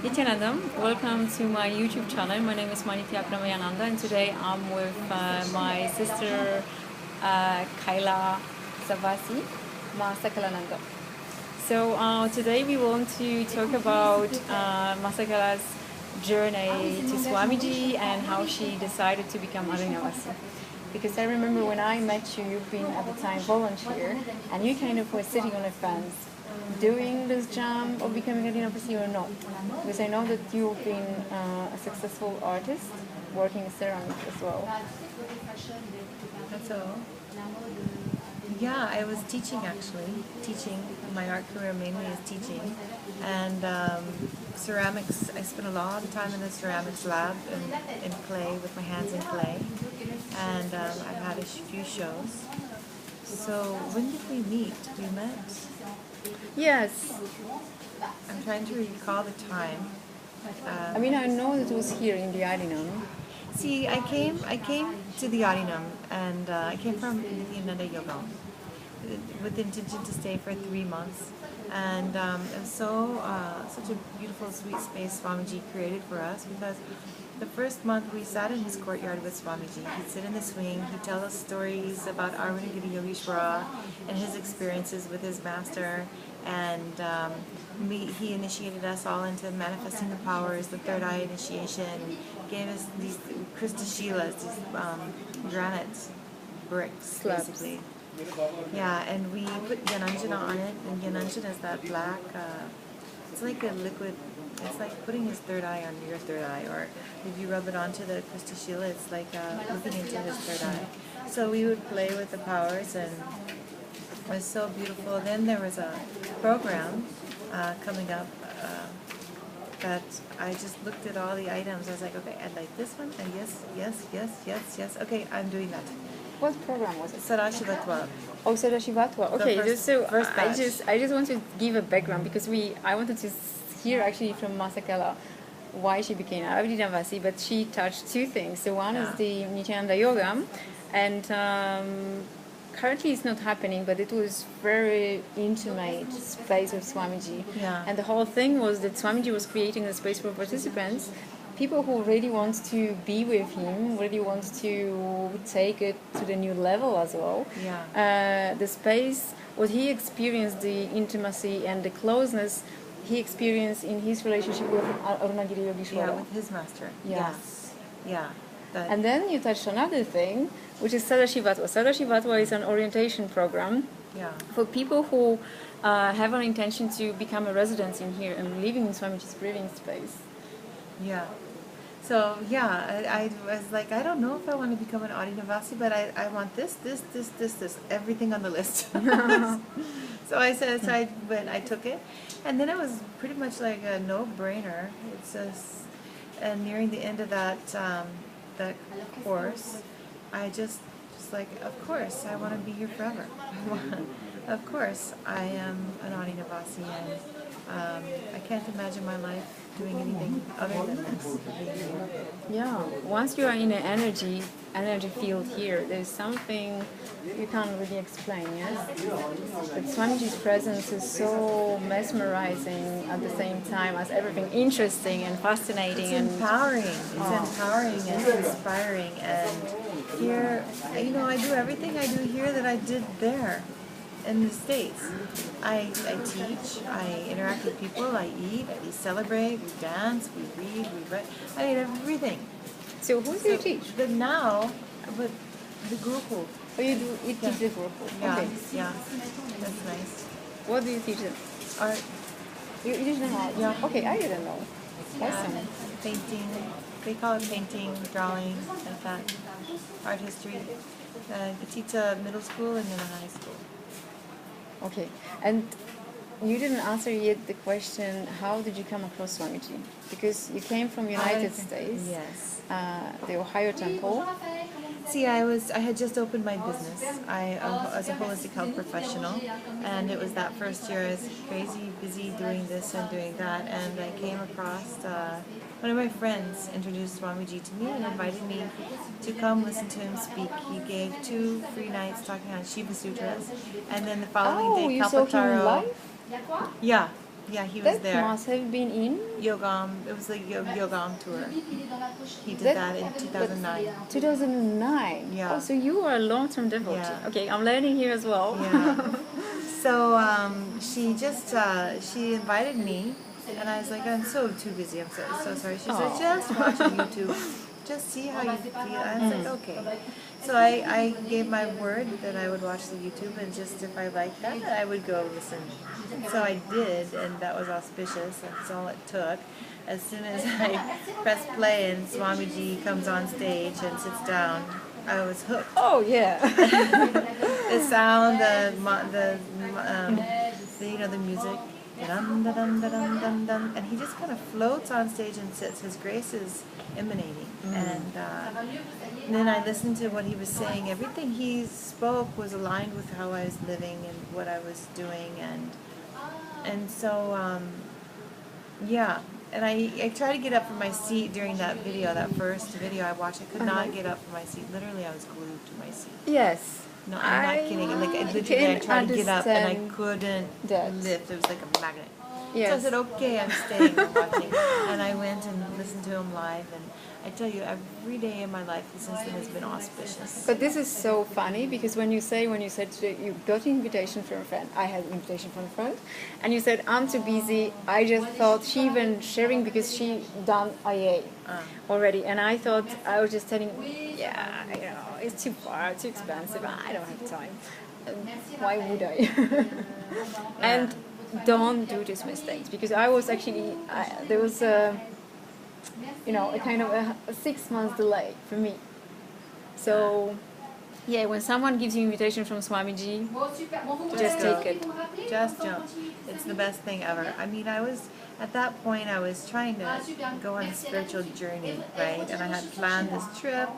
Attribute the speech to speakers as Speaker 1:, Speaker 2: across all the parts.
Speaker 1: Nityanandam, welcome to my YouTube channel. My name is Adi and today I'm with my sister Kaila Savasi, Ma Sakalananda. So today we want to talk about Ma Sakala's journey to Swamiji and how she decided to become Aadheenam. Because I remember when I met you, you've been at the time volunteer, and you kind of were sitting on a fence, doing this jump of becoming a dinopathy or not? Because I know that you've been a successful artist, working as ceramic as well.
Speaker 2: That's all. Yeah, I was teaching actually. Teaching. My art career mainly is teaching. And ceramics, I spent a lot of time in the ceramics lab in clay, with my hands in clay. And I've had a few shows. So when did we meet? We met?
Speaker 1: Yes.
Speaker 2: I'm trying to recall the time.
Speaker 1: I mean, I know that it was here in the Aadheenam.
Speaker 2: See, I came to the Aadheenam, and I came from Nanda Yoga with the intention to stay for 3 months. And it was such a beautiful, sweet space Swamiji created for us, because the first month we sat in his courtyard with Swamiji. He'd sit in the swing, he'd tell us stories about Arvanagiri Yogeshwara and his experiences with his master, and he initiated us all into manifesting the powers, the third eye initiation, gave us these kristashilas, these granite bricks,
Speaker 1: Slabs.
Speaker 2: basically. Yeah, and we put Gyananjana on it, and Gyananjana is that black, it's like a liquid, it's like putting his third eye on your third eye, or if you rub it onto the Kristashila, it's like looking into his third eye. So we would play with the powers, and it was so beautiful. Then there was a program coming up that I just looked at all the items. I was like, okay, I'd like this one, and yes. Okay, I'm doing that.
Speaker 1: What program was it?
Speaker 2: Sadashivatva.
Speaker 1: Oh, Sadashivatva. Okay,
Speaker 2: first-
Speaker 1: so
Speaker 2: first
Speaker 1: I
Speaker 2: batch.
Speaker 1: just want to give a background because I wanted to hear actually from Ma Sakala why she became Aadheenam, but she touched two things. So one is the Nityananda Yoga, and currently it's not happening, but it was very intimate space with Swamiji.
Speaker 2: Yeah.
Speaker 1: And the whole thing was that Swamiji was creating a space for participants, people who really want to be with him, really want to take it to the new level as well.
Speaker 2: Yeah.
Speaker 1: The space, what he experienced, the intimacy and the closeness, he experienced in his relationship with Arunagiri Yogeshwara.
Speaker 2: Yeah, with his master.
Speaker 1: Yeah.
Speaker 2: Yes. Yeah. That,
Speaker 1: And then you touched another thing, which is Sadashivatva. Sadashivatva is an orientation program
Speaker 2: yeah.
Speaker 1: for people who have an intention to become a resident in here and living in Swamiji's breathing space.
Speaker 2: Yeah. So, yeah, I was like, I don't know if I want to become an Aadheenam, but I want this, everything on the list. So I said, I took it. And then it was pretty much like a no-brainer. It's just, and nearing the end of that course, I just like, of course, I want to be here forever. Of course, I am an Aadheenam, and I can't imagine my life doing anything other than this.
Speaker 1: Yeah, once you are in an energy field here, there's something you can't really explain, yes? But Swamiji's presence is so mesmerizing at the same time as everything interesting and fascinating.
Speaker 2: It's empowering. It's empowering and inspiring. And here, I do everything I do here that I did there in the States. I teach, I interact with people, I eat, we celebrate, we dance, we read, we write. I mean, everything.
Speaker 1: So who do you teach?
Speaker 2: But the Gurkul.
Speaker 1: Oh, you teach the Gurkul.
Speaker 2: Yeah,
Speaker 1: Okay.
Speaker 2: yeah, that's nice.
Speaker 1: What do you teach them?
Speaker 2: Art,
Speaker 1: You teach them art?
Speaker 2: Yeah.
Speaker 1: Okay, I didn't know. Awesome.
Speaker 2: painting, they call it painting, drawing, like that. Art history. I teach a middle school and then a high school.
Speaker 1: Okay, and you didn't answer yet the question, how did you come across Swamiji? Because you came from United States,
Speaker 2: Yes.
Speaker 1: the Ohio Temple.
Speaker 2: See, I had just opened my business. I as a holistic health professional, and it was that first year I was crazy busy doing this and doing that, and I came across one of my friends introduced Swamiji to me and invited me to come listen to him speak. He gave 2 free nights talking on Shiva Sutras, and then the following day
Speaker 1: you saw him
Speaker 2: Kalpataro.
Speaker 1: live?
Speaker 2: Yeah, Yeah, he was
Speaker 1: That
Speaker 2: there.
Speaker 1: must have been in
Speaker 2: Yogam, it was the Yogam tour. He did that in 2009.
Speaker 1: 2009.
Speaker 2: Yeah.
Speaker 1: Oh, so you are a long-term devotee.
Speaker 2: Yeah.
Speaker 1: Okay, I'm learning here as well.
Speaker 2: Yeah. So she invited me, and I was like, I'm so too busy. I'm so sorry. She said, just watch on YouTube. Just see how you feel. I was like, okay. So I gave my word that I would watch the YouTube, and just if I liked that, I would go listen. So I did, and that was auspicious. That's all it took. As soon as I pressed play and Swamiji comes on stage and sits down, I was hooked.
Speaker 1: Oh yeah.
Speaker 2: The sound, the music, dum, da, dum, da, dum, dum, dum, and he just kind of floats on stage and sits. His grace is emanating, and then I listened to what he was saying. Everything he spoke was aligned with how I was living and what I was doing, and so yeah. And I tried to get up from my seat during that video, that first video I watched. I could not get up from my seat. Literally, I was glued to my seat.
Speaker 1: Yes.
Speaker 2: No, I'm not kidding. Like, literally, I tried to get up and I couldn't
Speaker 1: that.
Speaker 2: lift. It was like a magnet.
Speaker 1: Yes.
Speaker 2: So I said, okay, I'm staying, I'm watching. And I went and listened to him live. And I tell you, every day in my life since then has been auspicious.
Speaker 1: But this is so funny because when you said today you got an invitation from a friend, I had an invitation from a friend, and you said I'm too busy. I just thought she even sharing because she done IA already, and I thought I was just telling, yeah, it's too far, too expensive. I don't have time. Why would I? And don't do these mistakes because I was actually there was a kind of a 6 months delay for me. So, yeah, when someone gives you invitation from Swamiji, just take it.
Speaker 2: Just jump. It's the best thing ever. I mean, at that point, I was trying to go on a spiritual journey, right? And I had planned this trip,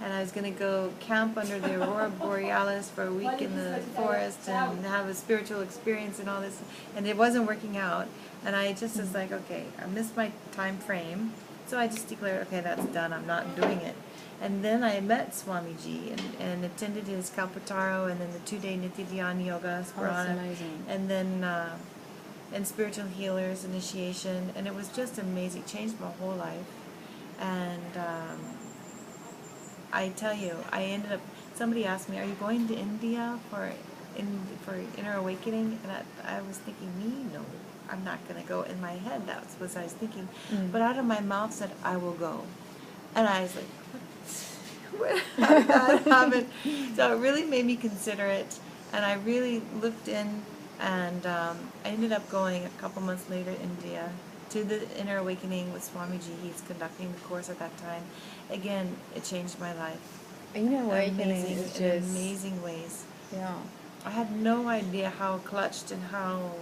Speaker 2: and I was going to go camp under the Aurora Borealis for a week in the forest and have a spiritual experience and all this, and it wasn't working out. And I just was like, okay, I missed my time frame. So I just declared, okay, that's done. I'm not doing it. And then I met Swamiji and attended his Kalpataro and then the 2-day Nitya Yoga,
Speaker 1: That's amazing.
Speaker 2: and then and spiritual healers initiation, and it was just amazing. It changed my whole life. And I tell you, I ended up. Somebody asked me, "Are you going to India for inner awakening?" And I was thinking, me, no. I'm not going to go. In my head, that's what I was thinking. But out of my mouth said, I will go. And I was like, what? How did that happen? So it really made me consider it. And I really looked in, and I ended up going a couple months later to India to the Inner Awakening with Swamiji. He's conducting the course at that time. Again, it changed my life.
Speaker 1: Inner Awakening is just
Speaker 2: in amazing ways.
Speaker 1: Yeah.
Speaker 2: I had no idea how clutched and how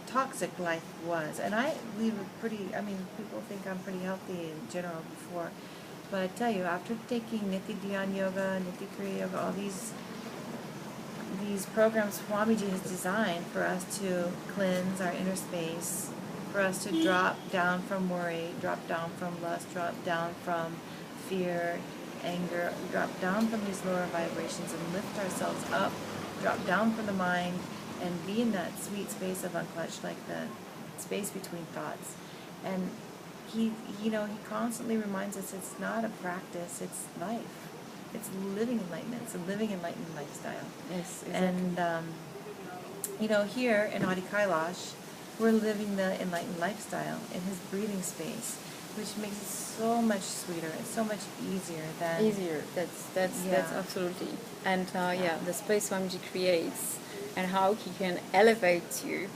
Speaker 2: toxic life was, and I lead a pretty. I mean, people think I'm pretty healthy in general before, but I tell you, after taking Nitya Dhyan Yoga, Nitya Kriya Yoga, all these programs Swamiji has designed for us to cleanse our inner space, for us to drop down from worry, drop down from lust, drop down from fear, anger, drop down from these lower vibrations and lift ourselves up, drop down from the mind, and be in that sweet space of unclutched, like the space between thoughts. And he constantly reminds us it's not a practice, it's life. It's living enlightenment. It's a living enlightened lifestyle.
Speaker 1: Yes, exactly.
Speaker 2: And, here in Adi Kailash, we're living the enlightened lifestyle in his breathing space, which makes it so much sweeter and so much easier than...
Speaker 1: Easier, that's absolutely. And the space Swamiji creates and how he can elevate you,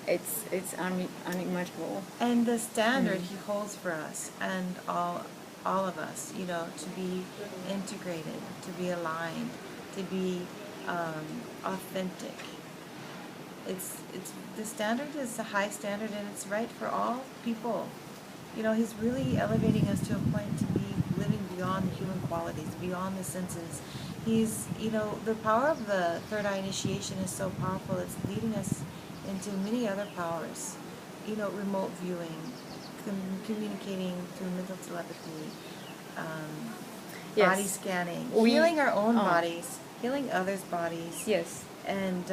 Speaker 1: it's unimaginable.
Speaker 2: And the standard he holds for us and all of us, to be integrated, to be aligned, to be authentic. It's the standard is a high standard, and it's right for all people. He's really elevating us to a point to be living beyond the human qualities, beyond the senses. He's, the power of the third eye initiation is so powerful. It's leading us into many other powers. Remote viewing, communicating through mental telepathy, body scanning, healing our own bodies, healing others' bodies.
Speaker 1: Yes.
Speaker 2: And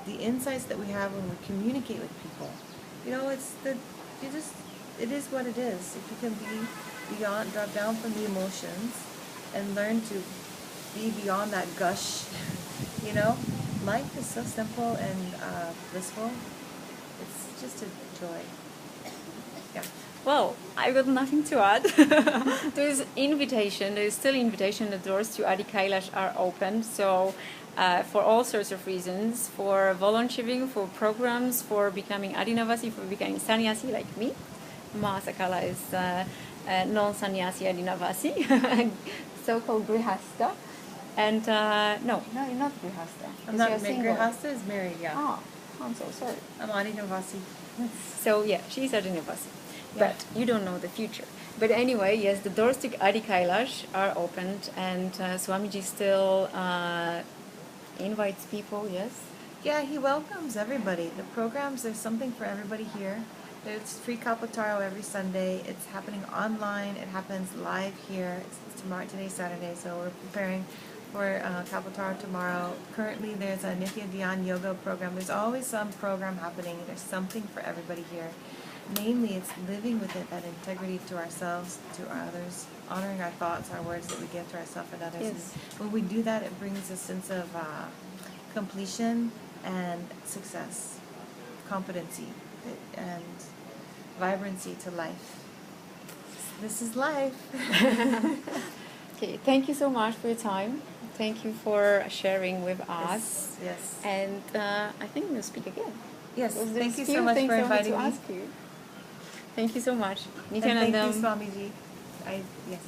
Speaker 2: the insights that we have when we communicate with people. You know, it is what it is. If you can be beyond, drop down from the emotions and learn to be beyond that gush, you know, life is so simple and blissful. It's just a joy. Yeah.
Speaker 1: Well, I've got nothing to add. There's still invitation. The doors to Adi Kailash are open. So for all sorts of reasons, for volunteering, for programs, for becoming Adinavasi, for becoming sannyasi like me. Ma Sakala is non-sannyasi Adinavasi, so-called grihasta. And no, you're not grihasta.
Speaker 2: I'm not grihasta is married, yeah.
Speaker 1: Oh, I'm so sorry.
Speaker 2: I'm Adinavasi.
Speaker 1: So yeah, she's Adinavasi.
Speaker 2: Yeah.
Speaker 1: But you don't know the future. But anyway, yes, the doors to Adi Kailash are opened, and Swamiji still invites people, yes?
Speaker 2: Yeah, he welcomes everybody. The programs, there's something for everybody here. There's free Kalpataro every Sunday. It's happening online. It happens live here. It's today's Saturday, so we're preparing for Kalpataro tomorrow. Currently, there's a Nitya Dhyan Yoga program. There's always some program happening. There's something for everybody here. Namely, it's living with it, that integrity to ourselves, to our others, honoring our thoughts, our words that we give to ourselves and others.
Speaker 1: Yes.
Speaker 2: And when we do that, it brings a sense of completion and success, competency, and vibrancy to life. This is life.
Speaker 1: Okay, thank you so much for your time. Thank you for sharing with us.
Speaker 2: Yes.
Speaker 1: And I think we'll speak again.
Speaker 2: Yes.
Speaker 1: Because
Speaker 2: Thank
Speaker 1: there's
Speaker 2: you so
Speaker 1: few
Speaker 2: much
Speaker 1: things
Speaker 2: for
Speaker 1: I want
Speaker 2: inviting
Speaker 1: to
Speaker 2: me.
Speaker 1: ask you. Thank you so much.
Speaker 2: And thank you,
Speaker 1: Nityanandam.
Speaker 2: Swamiji. Yes.